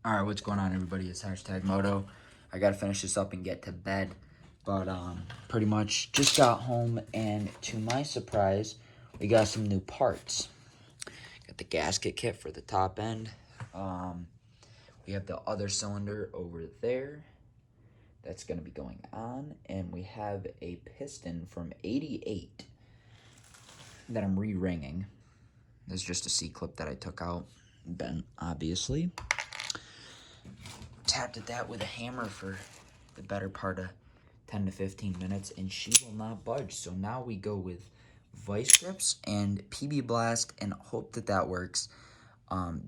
Alright, what's going on, everybody? It's #Moto. I gotta finish this up and get to bed. But, pretty much just got home, and to my surprise, we got some new parts. Got the gasket kit for the top end. We have the other cylinder over there. That's gonna be going on. And we have a piston from 88 that I'm re-ringing. This is just a C-clip that I took out. Bent, obviously. Tapped at that with a hammer for the better part of 10 to 15 minutes, and she will not budge. So now we go with vice grips and PB Blast and hope that that works.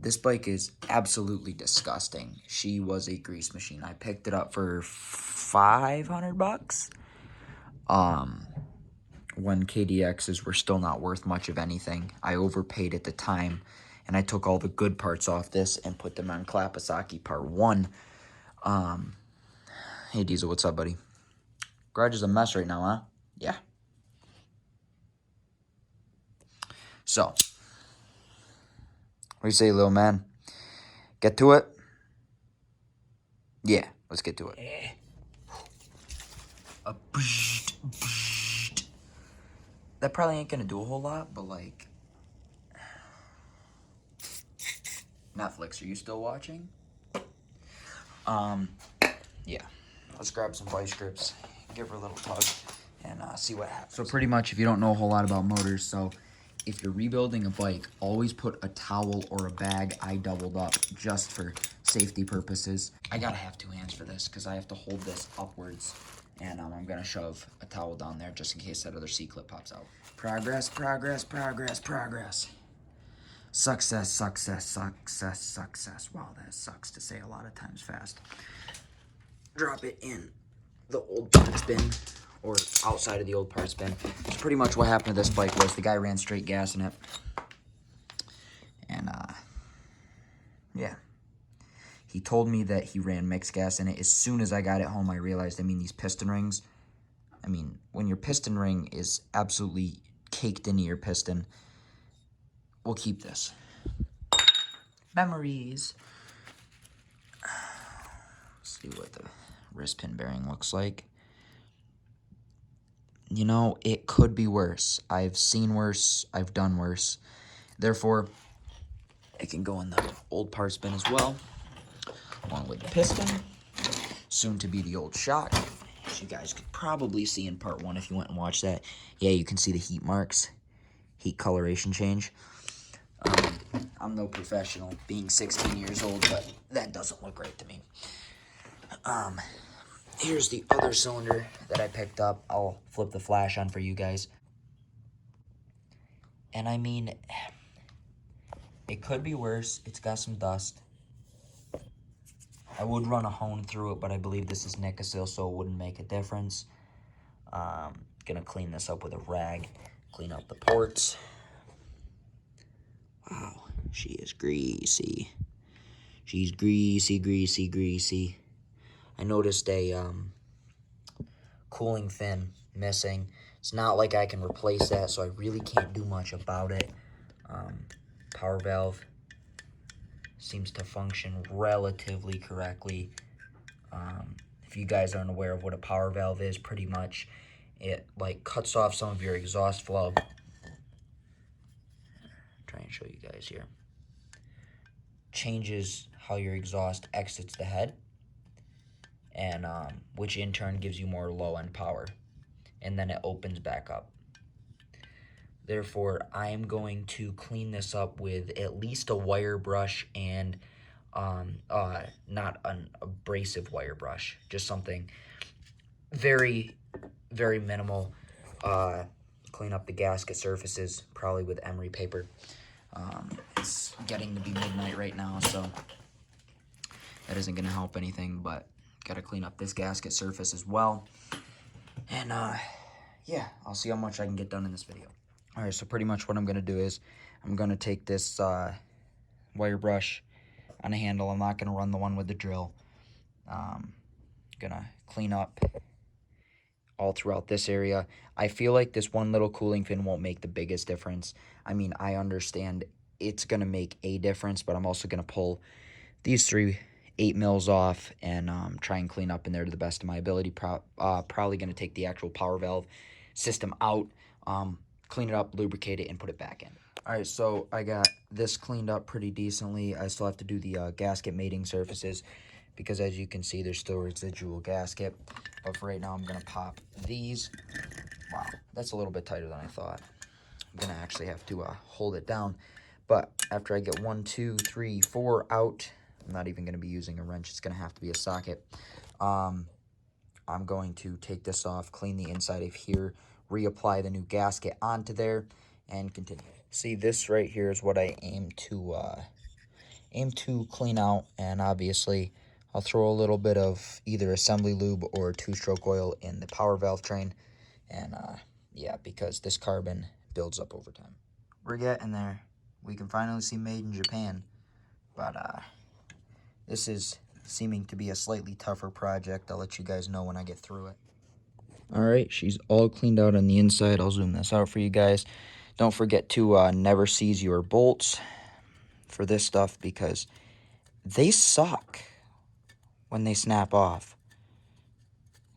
This bike is absolutely disgusting. She was a grease machine. I picked it up for $500 when KDXs were still not worth much of anything. I overpaid at the time, and I took all the good parts off this and put them on Klappasaki Part 1. Hey Diesel, what's up, buddy? Garage is a mess right now, huh? Yeah. So, what do you say, little man? Get to it? Yeah, let's get to it. That probably ain't gonna do a whole lot, but like... Netflix, are you still watching? Yeah. Let's grab some vice grips, give her a little tug, and see what happens. So pretty much, if you don't know a whole lot about motors, so if you're rebuilding a bike, always put a towel or a bag. I doubled up just for safety purposes. I gotta have two hands for this because I have to hold this upwards, and I'm gonna shove a towel down there just in case that other C-clip pops out. Progress, progress, progress, progress. Success, success, success, success. Wow, that sucks to say a lot of times fast. Drop it in the old parts bin, or outside of the old parts bin. It's pretty much what happened to this bike was the guy ran straight gas in it. And, yeah. He told me that he ran mixed gas in it. As soon as I got it home, I realized, these piston rings, when your piston ring is absolutely caked into your piston, we'll keep this. Memories. Let's see what the wrist pin bearing looks like. You know, it could be worse. I've seen worse. I've done worse. Therefore, it can go in the old parts bin as well, along with the piston. Soon to be the old shock, as you guys could probably see in part 1 if you went and watched that. Yeah, you can see the heat marks, heat coloration change. I'm no professional, being 16 years old, but that doesn't look right to me. Here's the other cylinder that I picked up. I'll flip the flash on for you guys. And it could be worse. It's got some dust. I would run a hone through it, but I believe this is Nicosil, so it wouldn't make a difference. Gonna clean this up with a rag. Clean up the ports. Wow, she is greasy. She's greasy, greasy, greasy. I noticed a cooling fin missing. It's not like I can replace that, so I really can't do much about it. Power valve seems to function relatively correctly. If you guys aren't aware of what a power valve is, pretty much it like cuts off some of your exhaust flow. Try and show you guys here. Changes how your exhaust exits the head, and which in turn gives you more low-end power, and then it opens back up. Therefore, I am going to clean this up with at least a wire brush and not an abrasive wire brush, just something very, very minimal. Clean up the gasket surfaces, probably with emery paper. It's getting to be midnight right now, so that isn't going to help anything, but got to clean up this gasket surface as well. And, yeah, I'll see how much I can get done in this video. All right, so pretty much what I'm going to do is I'm going to take this wire brush on a handle. I'm not going to run the one with the drill. Going to clean up all throughout this area. I feel like this one little cooling fin won't make the biggest difference. I understand it's going to make a difference, but I'm also going to pull these 3 8 mils off and try and clean up in there to the best of my ability. Probably going to take the actual power valve system out, clean it up, lubricate it, and put it back in. All right, so I got this cleaned up pretty decently. I still have to do the gasket mating surfaces because, as you can see, there's still residual gasket. But for right now, I'm going to pop these. Wow, that's a little bit tighter than I thought. I'm going to actually have to hold it down. But after I get 1, 2, 3, 4 out, I'm not even going to be using a wrench. It's going to have to be a socket. I'm going to take this off, clean the inside of here, reapply the new gasket onto there, and continue. See, this right here is what I aim to clean out, and obviously I'll throw a little bit of either assembly lube or 2-stroke oil in the power valve train, and yeah, because this carbon builds up over time. We're getting there. We can finally see made in Japan, but this is seeming to be a slightly tougher project. I'll let you guys know when I get through it. All right, she's all cleaned out on the inside. I'll zoom this out for you guys. Don't forget to never seize your bolts for this stuff because they suck when they snap off.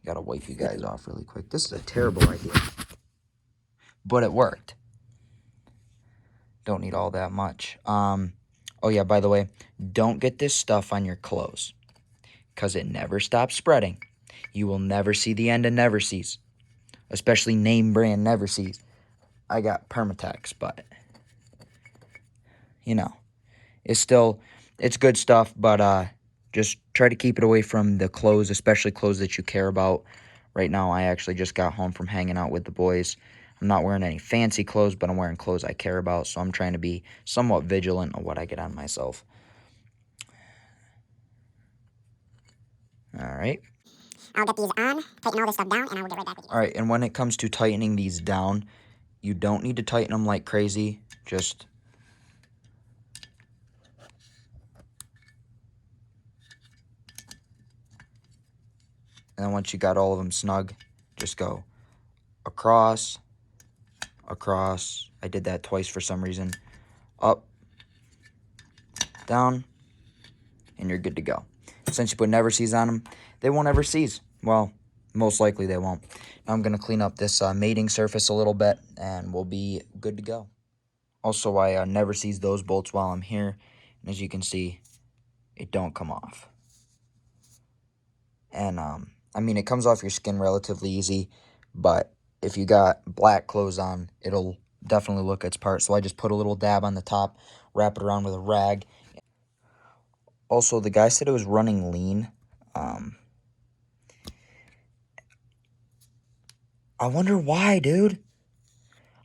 Gotta wipe you guys off really quick. This is a terrible idea, but it worked. Don't need all that much. Oh yeah, by the way, don't get this stuff on your clothes because it never stops spreading. You will never see the end of never sees, especially name brand never sees. I got Permatex, but you know, it's good stuff, but just try to keep it away from the clothes, especially clothes that you care about. Right now, I actually just got home from hanging out with the boys. I'm not wearing any fancy clothes, but I'm wearing clothes I care about, so I'm trying to be somewhat vigilant on what I get on myself. All right. I'll get these on, tighten all this stuff down, and I will get right back with you. All right, and when it comes to tightening these down, you don't need to tighten them like crazy. Just and then once you got all of them snug, just go across, across. I did that twice for some reason. Up, down, and you're good to go. Since you put never seize on them, they won't ever seize. Well, most likely they won't. Now I'm going to clean up this mating surface a little bit, and we'll be good to go. Also, I never seize those bolts while I'm here, and as you can see, it don't come off. And, I mean, it comes off your skin relatively easy, but if you got black clothes on, it'll definitely look its part. So I just put a little dab on the top, wrap it around with a rag. Also, the guy said it was running lean. I wonder why, dude.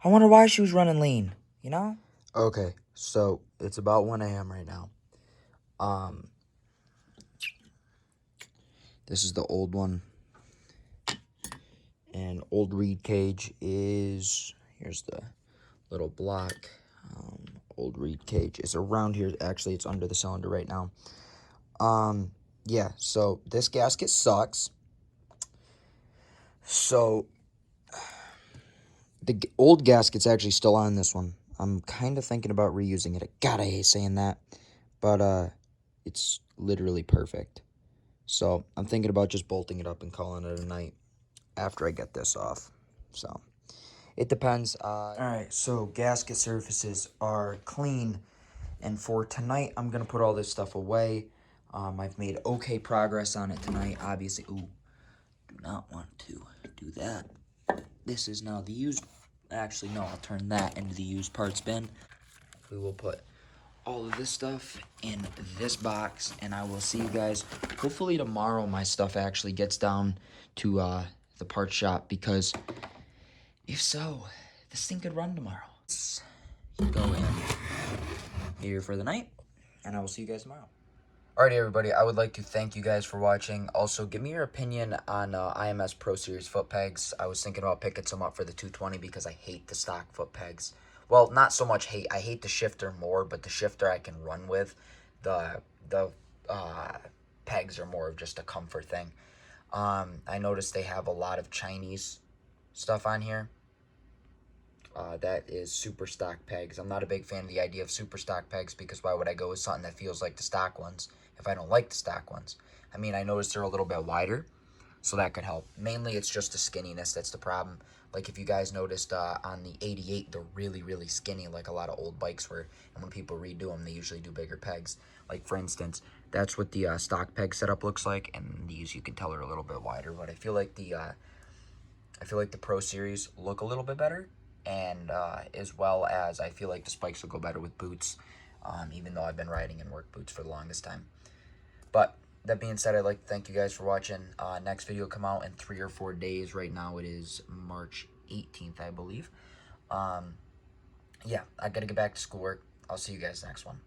I wonder why she was running lean, you know? Okay, so it's about 1 a.m. right now. This is the old one. And old reed cage is, here's the little block. Old reed cage is around here. Actually, it's under the cylinder right now. Yeah, so this gasket sucks. So the old gasket's actually still on this one. I'm kind of thinking about reusing it. God, I hate saying that. But it's literally perfect. So I'm thinking about just bolting it up and calling it a night after I get this off. So it depends. All right, so gasket surfaces are clean. And for tonight, I'm going to put all this stuff away. I've made okay progress on it tonight. Obviously, ooh, do not want to do that. This is now the used. Actually, no, I'll turn that into the used parts bin. We will put all of this stuff in this box, and I will see you guys hopefully tomorrow. My stuff actually gets down to the parts shop, because if so, this thing could run tomorrow. Let's go in here for the night, and I will see you guys tomorrow. Alrighty, everybody, I would like to thank you guys for watching. Also, give me your opinion on IMS Pro Series foot pegs. I was thinking about picking some up for the 220 because I hate the stock foot pegs. Well, not so much hate. I hate the shifter more, but the shifter I can run with. The pegs are more of just a comfort thing. I noticed they have a lot of Chinese stuff on here. that is super stock pegs. I'm not a big fan of the idea of super stock pegs because why would I go with something that feels like the stock ones if I don't like the stock ones? I mean, I noticed they're a little bit wider, so that could help. Mainly, it's just the skinniness that's the problem. Like if you guys noticed on the 88, they're really, really skinny, like a lot of old bikes were. And when people redo them, they usually do bigger pegs. Like for instance, that's what the stock peg setup looks like, and these you can tell are a little bit wider. But I feel like the Pro Series look a little bit better, and as well as I feel like the spikes will go better with boots, even though I've been riding in work boots for the longest time. But that being said, I'd like to thank you guys for watching. Next video will come out in 3 or 4 days. Right now it is March 18th, I believe. Yeah, I gotta get back to schoolwork. I'll see you guys next one.